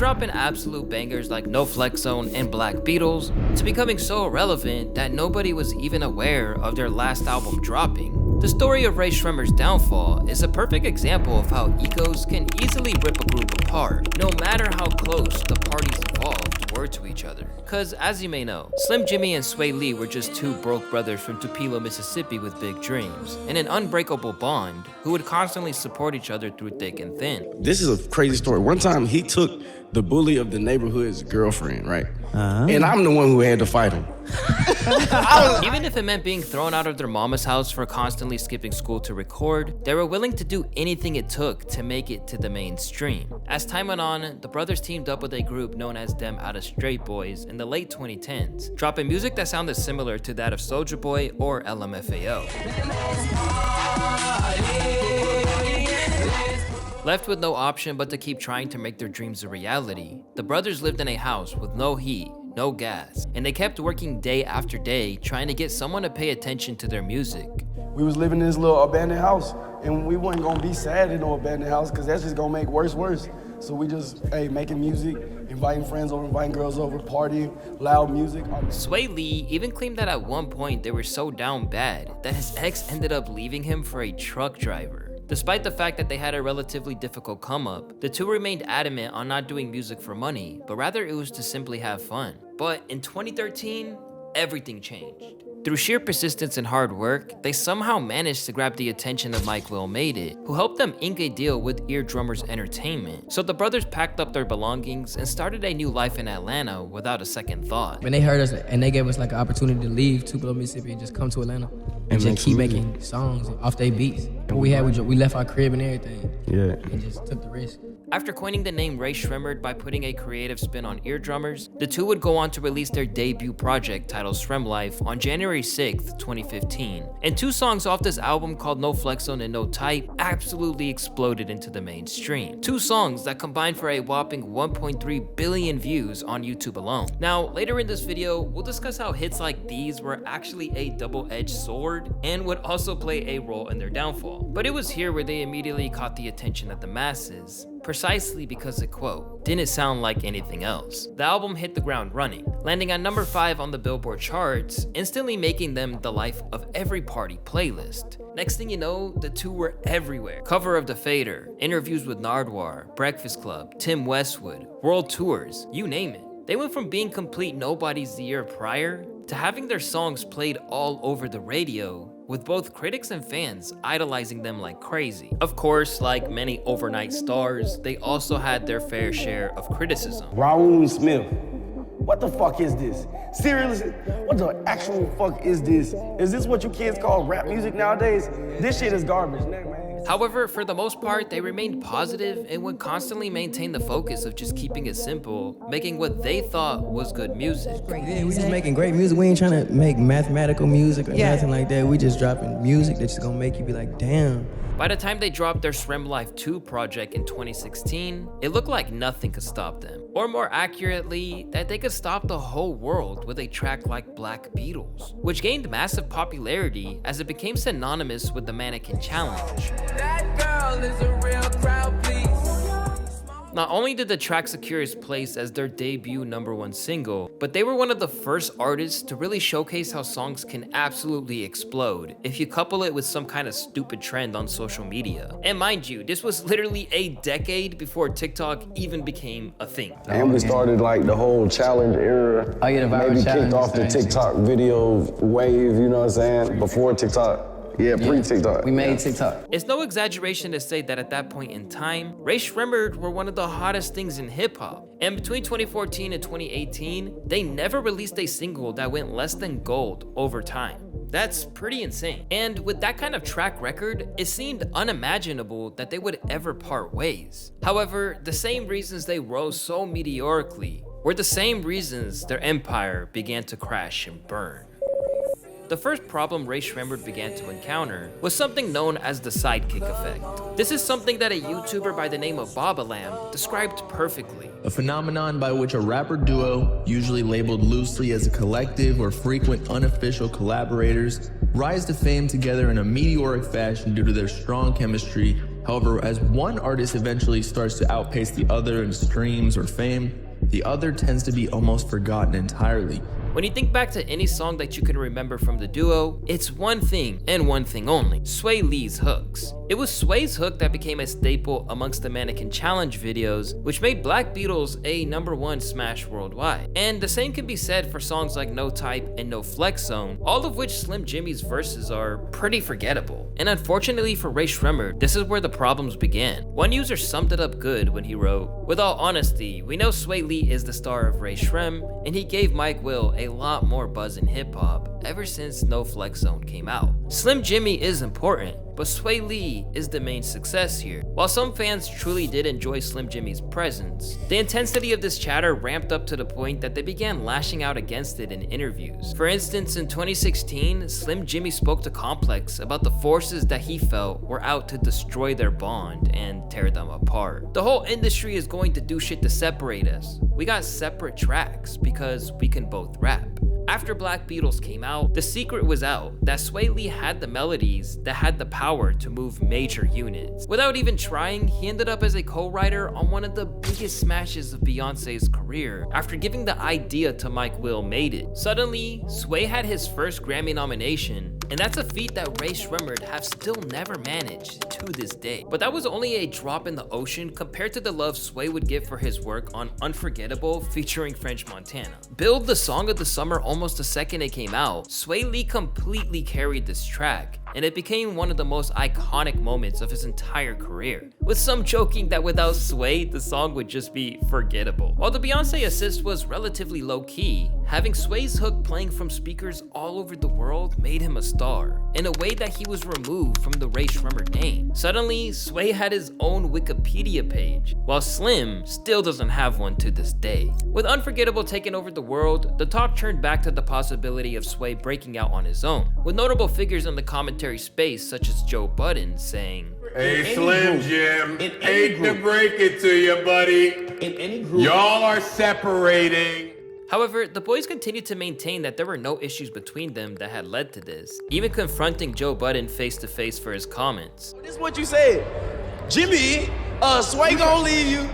dropping absolute bangers like No Flex Zone and Black Beatles, to becoming so irrelevant that nobody was even aware of their last album dropping. The story of Rae Sremmurd's downfall is a perfect example of how egos can easily rip a group apart, no matter how close the parties involved were to each other. Cause as you may know, Slim Jimmy and Swae Lee were just two broke brothers from Tupelo, Mississippi with big dreams, and an unbreakable bond who would constantly support each other through thick and thin. This is a crazy story. One time he took the bully of the neighborhood's girlfriend, right? And I'm the one who had to fight him. Even if it meant being thrown out of their mama's house for constantly skipping school to record, they were willing to do anything it took to make it to the mainstream. As time went on, the brothers teamed up with a group known as Them Outta Straight Boys in the late 2010s, dropping music that sounded similar to that of Soulja Boy or LMFAO. Left with no option but to keep trying to make their dreams a reality, the brothers lived in a house with no heat, no gas, and they kept working day after day trying to get someone to pay attention to their music. We was living in this little abandoned house, and we wasn't gonna be sad in no abandoned house because that's just gonna make worse. So we just, making music, inviting friends over, inviting girls over, partying, loud music. Swae Lee even claimed that at one point they were so down bad that his ex ended up leaving him for a truck driver. Despite the fact that they had a relatively difficult come up, the two remained adamant on not doing music for money, but rather it was to simply have fun. But in 2013, everything changed. Through sheer persistence and hard work, they somehow managed to grab the attention of Mike Will Made It, who helped them ink a deal with Eardrummers Entertainment. So the brothers packed up their belongings and started a new life in Atlanta without a second thought. When they heard us and they gave us like an opportunity to leave Tupelo, Mississippi and just come to Atlanta and just keep making songs off their beats. What we had, we left our crib and everything. Yeah. And just took the risk. After coining the name Rae Sremmurd by putting a creative spin on Eardrummers, the two would go on to release their debut project titled Srem Life on January 6th, 2015. And two songs off this album called No Flex Zone and No Type absolutely exploded into the mainstream. Two songs that combined for a whopping 1.3 billion views on YouTube alone. Now, later in this video, we'll discuss how hits like these were actually a double-edged sword and would also play a role in their downfall. But it was here where they immediately caught the attention of the masses, precisely because it, quote, didn't sound like anything else. The album hit the ground running, landing on number 5 on the Billboard charts, instantly making them the life of every party playlist. Next thing you know, the two were everywhere. Cover of The Fader, interviews with Nardwuar, Breakfast Club, Tim Westwood, world tours, you name it. They went from being complete nobodies the year prior to having their songs played all over the radio, with both critics and fans idolizing them like crazy. Of course, like many overnight stars, they also had their fair share of criticism. Raul Smith, what the fuck is this? Seriously, what the actual fuck is this? Is this what you kids call rap music nowadays? This shit is garbage, man. However, for the most part, they remained positive and would constantly maintain the focus of just keeping it simple, making what they thought was good music. Yeah, we just making great music. We ain't trying to make mathematical music or nothing like that. We just dropping music that's just gonna make you be like, damn. By the time they dropped their Srem Life 2 project in 2016, it looked like nothing could stop them. Or more accurately, that they could stop the whole world with a track like Black Beatles, which gained massive popularity as it became synonymous with the Mannequin Challenge. That girl is a real crowd, please. Not only did the track secure its place as their debut #1 single, but they were one of the first artists to really showcase how songs can absolutely explode if you couple it with some kind of stupid trend on social media. And mind you, this was literally a decade before TikTok even became a thing. And we started like the whole challenge era. Oh yeah, the viral Maybe challenge kicked off the TikTok video wave, you know what I'm saying? Before TikTok. Yeah, pre-TikTok. We made TikTok. It's no exaggeration to say that at that point in time, Rae Sremmurd were one of the hottest things in hip-hop. And between 2014 and 2018, they never released a single that went less than gold over time. That's pretty insane. And with that kind of track record, it seemed unimaginable that they would ever part ways. However, the same reasons they rose so meteorically were the same reasons their empire began to crash and burn. The first problem Rae Sremmurd began to encounter was something known as the Sidekick Effect. This is something that a YouTuber by the name of Babalam described perfectly. A phenomenon by which a rapper duo, usually labeled loosely as a collective or frequent unofficial collaborators, rise to fame together in a meteoric fashion due to their strong chemistry However, as one artist eventually starts to outpace the other in streams or fame, the other tends to be almost forgotten entirely. When you think back to any song that you can remember from the duo, it's one thing and one thing only: Swae Lee's hooks. It was Swae's hook that became a staple amongst the Mannequin Challenge videos, which made Black Beatles a #1 smash worldwide. And the same can be said for songs like No Type and No Flex Zone, all of which Slim Jimmy's verses are pretty forgettable. And unfortunately for Ray Sremmurd, this is where the problems began. One user summed it up good when he wrote, "With all honesty, we know Swae Lee is the star of Ray Shrem, and he gave Mike Will a lot more buzz in hip-hop ever since No Flex Zone came out. Slim Jimmy is important, but Swae Lee is the main success here." While some fans truly did enjoy Slim Jimmy's presence, the intensity of this chatter ramped up to the point that they began lashing out against it in interviews. For instance, in 2016, Slim Jimmy spoke to Complex about the forces that he felt were out to destroy their bond and tear them apart. "The whole industry is going to do shit to separate us. We got separate tracks because we can both rap." After Black Beatles came out, the secret was out that Swae Lee had the melodies that had the power to move major units. Without even trying, he ended up as a co-writer on one of the biggest smashes of Beyonce's career after giving the idea to Mike Will made it. Suddenly, Swae had his first Grammy nomination, and that's a feat that Ray Sremmurd have still never managed to this day. But that was only a drop in the ocean compared to the love Swae would get for his work on Unforgettable featuring French Montana. Billed the song of the summer almost the second it came out, Swae Lee completely carried this track, and it became one of the most iconic moments of his entire career, with some joking that without Swae, the song would just be forgettable. While the Beyonce assist was relatively low-key, having Swae's hook playing from speakers all over the world made him a star, in a way that he was removed from the Ray Sremmurd name. Suddenly, Swae had his own Wikipedia page, while Slim still doesn't have one to this day. With Unforgettable taking over the world, the talk turned back to the possibility of Swae breaking out on his own, with notable figures in the commentary space such as Joe Budden saying, "Hey Slim Jim, hate to break it to you, buddy. In any group, Y'all are separating." However, the boys continued to maintain that there were no issues between them that had led to this, even confronting Joe Budden face to face for his comments. This is what you said. Jimmy, Swae gonna leave you.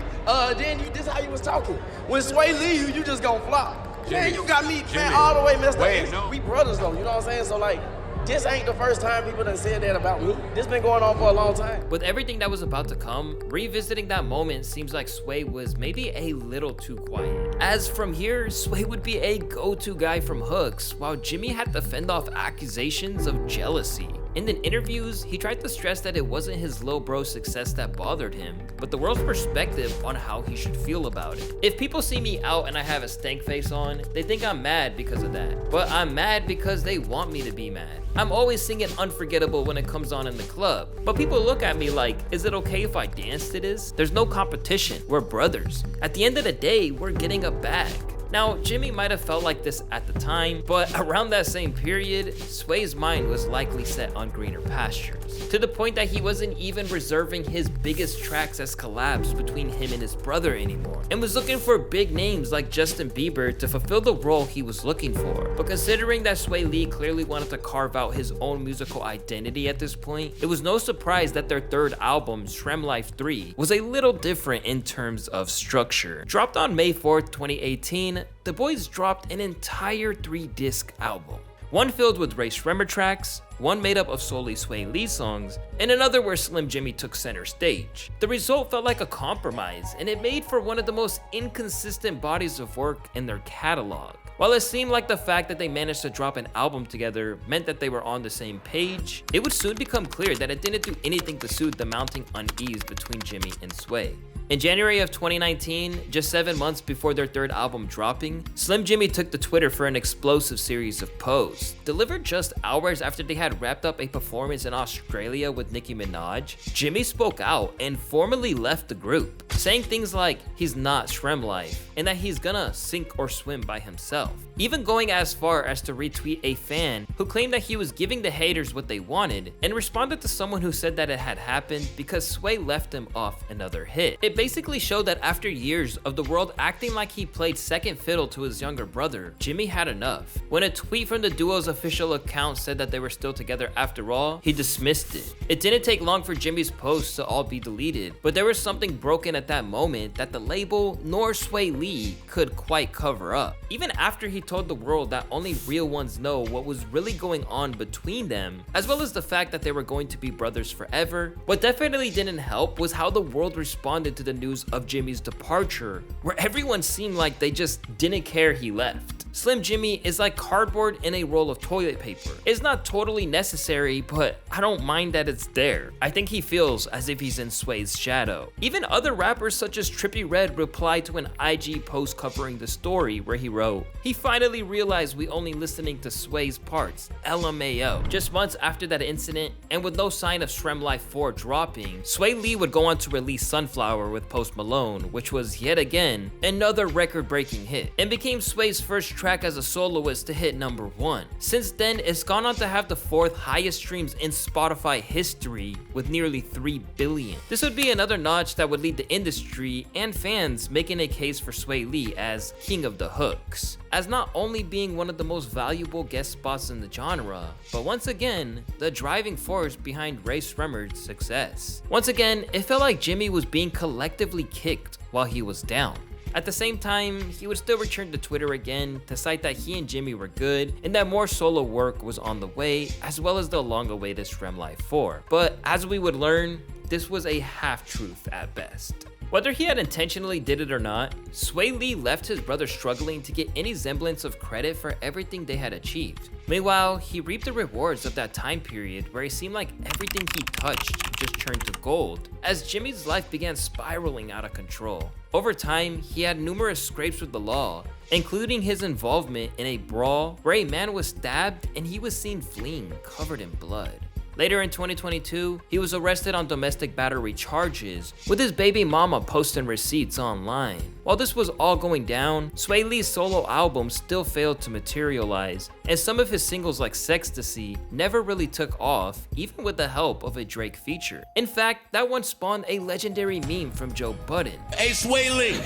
This is how you was talking. When Swae leave you, you just gonna flop. Man, you got me, man, all the way messed up. We brothers though, you know what I'm saying? So like, this ain't the first time people done said that about me. This been going on for a long time. With everything that was about to come, revisiting that moment seems like Swae was maybe a little too quiet. As from here, Swae would be a go-to guy from hooks, while Jimmy had to fend off accusations of jealousy. And in interviews, he tried to stress that it wasn't his lil bro success that bothered him, but the world's perspective on how he should feel about it. If people see me out and I have a stank face on, they think I'm mad because of that. But I'm mad because they want me to be mad. I'm always singing Unforgettable when it comes on in the club, but people look at me like, is it okay if I dance to this? There's no competition, we're brothers. At the end of the day, we're getting a bag. Now, Jimmy might have felt like this at the time, but around that same period, Swae's mind was likely set on greener pastures, to the point that he wasn't even reserving his biggest tracks as collabs between him and his brother anymore, and was looking for big names like Justin Bieber to fulfill the role he was looking for. But considering that Swae Lee clearly wanted to carve out his own musical identity at this point, it was no surprise that their third album, Srem Life 3, was a little different in terms of structure. Dropped on May 4th, 2018, the boys dropped an entire 3-disc album. One filled with Ray Sremmurd tracks, one made up of solely Swae Lee songs, and another where Slim Jimmy took center stage. The result felt like a compromise, and it made for one of the most inconsistent bodies of work in their catalog. While it seemed like the fact that they managed to drop an album together meant that they were on the same page, it would soon become clear that it didn't do anything to soothe the mounting unease between Jimmy and Swae. In January of 2019, just 7 months before their third album dropping, Slim Jimmy took to Twitter for an explosive series of posts. Delivered just hours after they had wrapped up a performance in Australia with Nicki Minaj, Jimmy spoke out and formally left the group, saying things like he's not Srem Life and that he's gonna sink or swim by himself. Even going as far as to retweet a fan who claimed that he was giving the haters what they wanted and responded to someone who said that it had happened because Swae left him off another hit. It basically showed that after years of the world acting like he played second fiddle to his younger brother, Jimmy had enough. When a tweet from the duo's official account said that they were still together after all, he dismissed it. It didn't take long for Jimmy's posts to all be deleted, but there was something broken at that moment that the label nor Swae Lee could quite cover up. Even after he told the world that only real ones know what was really going on between them, as well as the fact that they were going to be brothers forever, what definitely didn't help was how the world responded to the news of Jimmy's departure, where everyone seemed like they just didn't care he left. Slim Jimmy is like cardboard in a roll of toilet paper. It's not totally necessary, but I don't mind that it's there. I think he feels as if he's in Swae's shadow. Even other rappers such as Trippie Redd replied to an IG post covering the story where he wrote, "He finally realized we only listening to Swae's parts, LMAO." Just months after that incident, and with no sign of Sremmurd Life 4 dropping, Swae Lee would go on to release Sunflower with Post Malone, which was yet again another record-breaking hit, and became Swae's first track as a soloist to hit #1. Since then, it's gone on to have the 4th highest streams in Spotify history with nearly 3 billion. This would be another notch that would lead the industry and fans making a case for Swae Lee as king of the hooks, as not only being one of the most valuable guest spots in the genre, but once again, the driving force behind Rae Sremmurd's success. Once again, it felt like Jimmy was being collectively kicked while he was down. At the same time, he would still return to Twitter again to cite that he and Jimmy were good and that more solo work was on the way, as well as the long-awaited Sremmurd Life 4. But as we would learn, this was a half-truth at best. Whether he had intentionally did it or not, Swae Lee left his brother struggling to get any semblance of credit for everything they had achieved. Meanwhile, he reaped the rewards of that time period where it seemed like everything he touched just turned to gold, as Jimmy's life began spiraling out of control. Over time, he had numerous scrapes with the law, including his involvement in a brawl where a man was stabbed and he was seen fleeing covered in blood. Later in 2022, he was arrested on domestic battery charges, with his baby mama posting receipts online. While this was all going down, Swae Lee's solo album still failed to materialize, and some of his singles like Sextasy never really took off, even with the help of a Drake feature. In fact, that one spawned a legendary meme from Joe Budden. Hey, Swae Lee,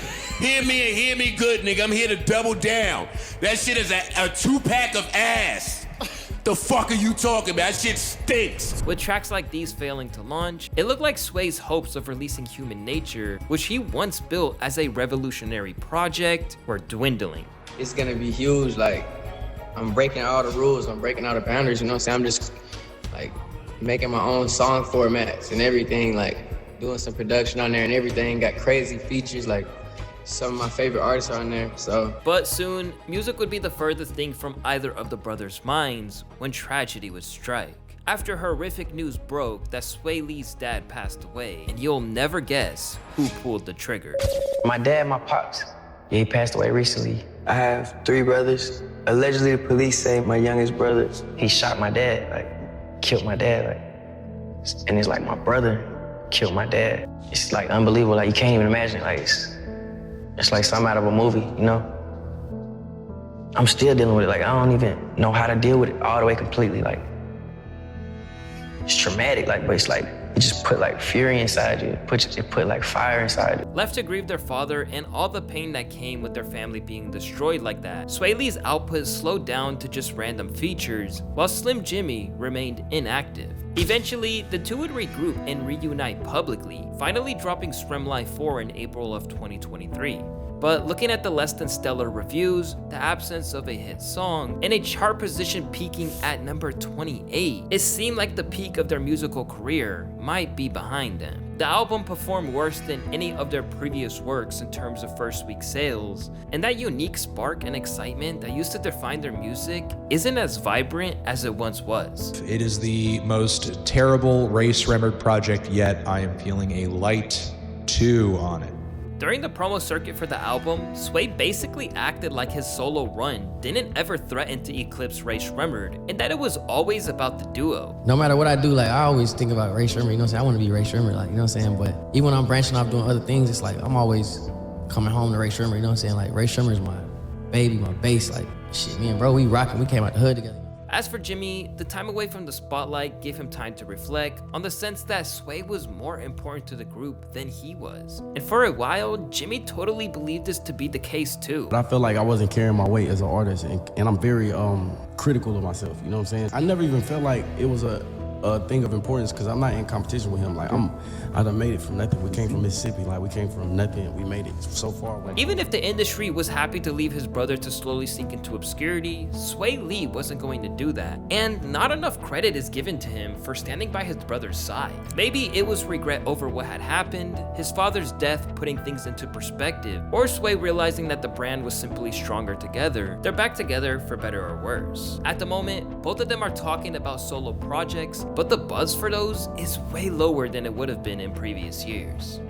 hear me and hear me good, nigga. I'm here to double down. That shit is a 2-pack of ass. The fuck are you talking about? That shit stinks. With tracks like these failing to launch, it looked like Swae's hopes of releasing Human Nature, which he once built as a revolutionary project, were dwindling. It's gonna be huge, like, I'm breaking all the rules, I'm breaking all the boundaries, you know what I'm saying? I'm just, like, making my own song formats and everything, like, doing some production on there and everything, got crazy features, like, some of my favorite artists are on there, so. But soon, music would be the furthest thing from either of the brothers' minds when tragedy would strike. After horrific news broke that Swae Lee's dad passed away, and you'll never guess who pulled the trigger. My dad, my pops, yeah, he passed away recently. I have 3 brothers. Allegedly, the police say my youngest brother, he shot my dad, like, killed my dad, like, and it's like my brother killed my dad. It's like unbelievable, like you can't even imagine, like, it's like something out of a movie, you know? I'm still dealing with it, like I don't even know how to deal with it all the way completely, like, it's traumatic, like, but it's like, it just put like fury inside you, it put like fire inside you. Left to grieve their father and all the pain that came with their family being destroyed like that, Swae Lee's output slowed down to just random features, while Slim Jimmy remained inactive. Eventually, the two would regroup and reunite publicly, finally dropping Sremmurd Life 4 in April of 2023. But looking at the less than stellar reviews, the absence of a hit song, and a chart position peaking at number 28, it seemed like the peak of their musical career might be behind them. The album performed worse than any of their previous works in terms of first week sales, and that unique spark and excitement that used to define their music isn't as vibrant as it once was. It is the most terrible Rae Sremmurd project yet. I am feeling a light 2 on it. During the promo circuit for the album, Swae basically acted like his solo run didn't ever threaten to eclipse Rae Sremmurd, and that it was always about the duo. No matter what I do, like, I always think about Rae Sremmurd, you know what I'm saying? I want to be Rae Sremmurd, like, you know what I'm saying? But even when I'm branching off doing other things, it's like, I'm always coming home to Rae Sremmurd, you know what I'm saying? Like, Rae Sremmurd's my baby, my bass, like, shit, me and bro, we rocking, we came out the hood together. As for Jimmy, the time away from the spotlight gave him time to reflect on the sense that Swae was more important to the group than he was. And for a while, Jimmy totally believed this to be the case too. I felt like I wasn't carrying my weight as an artist, and I'm very critical of myself, you know what I'm saying? I never even felt like it was a thing of importance because I'm not in competition with him. Like I done made it from nothing. We came from Mississippi, like we came from nothing. We made it so far away. Even if the industry was happy to leave his brother to slowly sink into obscurity, Swae Lee wasn't going to do that. And not enough credit is given to him for standing by his brother's side. Maybe it was regret over what had happened, his father's death putting things into perspective, or Swae realizing that the brand was simply stronger together. They're back together for better or worse. At the moment, both of them are talking about solo projects, but the buzz for those is way lower than it would have been in previous years.